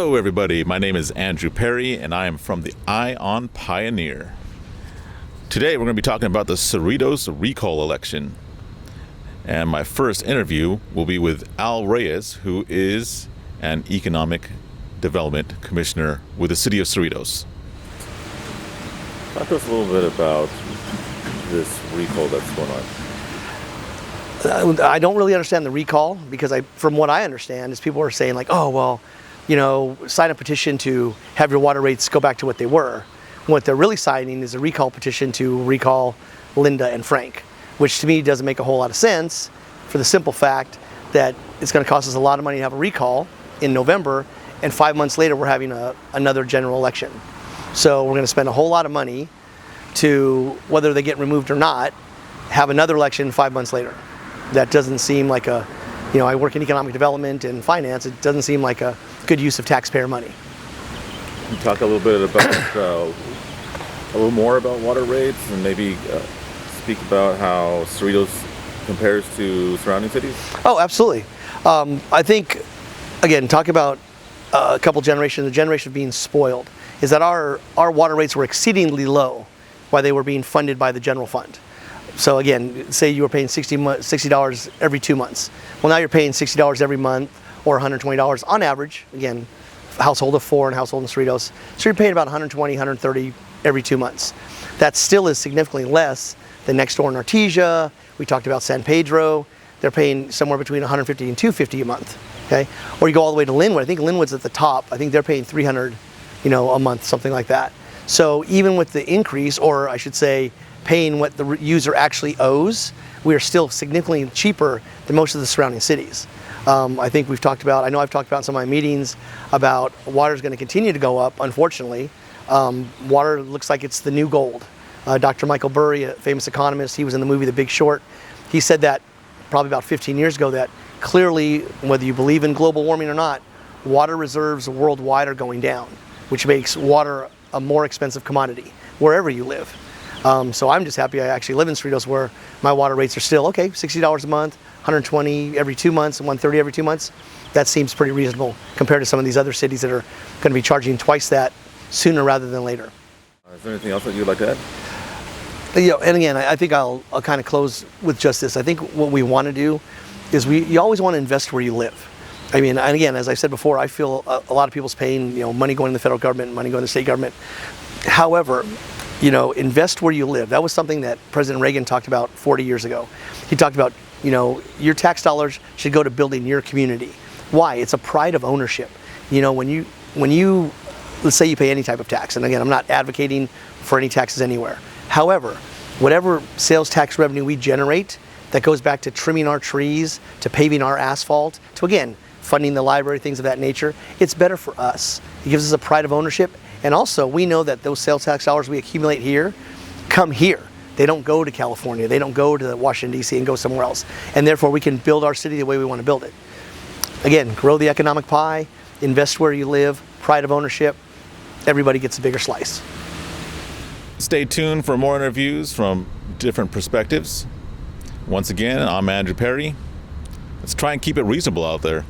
Hello, everybody. My name is Andrew Perry, and I am from the Eye on Pioneer. Today, we're going to be talking about the Cerritos recall election. And my first interview will be with Al Reyes, who is an Economic Development Commissioner with the City of Cerritos. Talk to us a little bit about this recall that's going on. I don't really understand the recall because from what I understand is people are saying like, oh, well, sign a petition to have your water rates go back to what they were. What they're really signing is a recall petition to recall Linda and Frank, which to me doesn't make a whole lot of sense for the simple fact that it's going to cost us a lot of money to have a recall in November, and 5 months later we're having another general election. So we're going to spend a whole lot of money to, whether they get removed or not, have another election 5 months later. That doesn't seem like I work in economic development and finance, it doesn't seem like a good use of taxpayer money. Can you talk a little bit about, a little more about water rates and maybe speak about how Cerritos compares to surrounding cities? Oh, absolutely. I think, again, talk about a couple generations, the generation of being spoiled, is that our water rates were exceedingly low while they were being funded by the general fund. So again, say you were paying $60 every 2 months. Well, now you're paying $60 every month or $120 on average. Again, household of 4 and household in Cerritos. So you're paying about $120, $130 every 2 months. That still is significantly less than next door in Artesia. We talked about San Pedro. They're paying somewhere between $150 and $250 a month. Okay, or you go all the way to Linwood. I think Linwood's at the top. I think they're paying $300, a month, something like that. So even with the increase, or I should say, paying what the user actually owes, we are still significantly cheaper than most of the surrounding cities. I think I've talked about in some of my meetings about water is going to continue to go up, unfortunately. Water looks like it's the new gold. Dr. Michael Burry, a famous economist, he was in the movie The Big Short. He said that probably about 15 years ago that clearly, whether you believe in global warming or not, water reserves worldwide are going down, which makes water a more expensive commodity wherever you live. So I'm just happy I actually live in Cerritos where my water rates are still, okay, $60 a month, $120 every 2 months, and $130 every 2 months. That seems pretty reasonable compared to some of these other cities that are going to be charging twice that sooner rather than later. Is there anything else that you'd like to add? And again, I think I'll kind of close with just this. I think what we want to do is you always want to invest where you live. I mean, and again, as I said before, I feel a lot of people's paying, money going to the federal government, money going to the state government. However, invest where you live. That was something that President Reagan talked about 40 years ago. He talked about, your tax dollars should go to building your community. Why? It's a pride of ownership. When you, let's say you pay any type of tax, and again, I'm not advocating for any taxes anywhere. However, whatever sales tax revenue we generate, that goes back to trimming our trees, to paving our asphalt, to again, funding the library, things of that nature, it's better for us. It gives us a pride of ownership. And also, we know that those sales tax dollars we accumulate here come here. They don't go to California. They don't go to Washington, D.C. and go somewhere else. And therefore, we can build our city the way we want to build it. Again, grow the economic pie, invest where you live, pride of ownership. Everybody gets a bigger slice. Stay tuned for more interviews from different perspectives. Once again, I'm Andrew Perry. Let's try and keep it reasonable out there.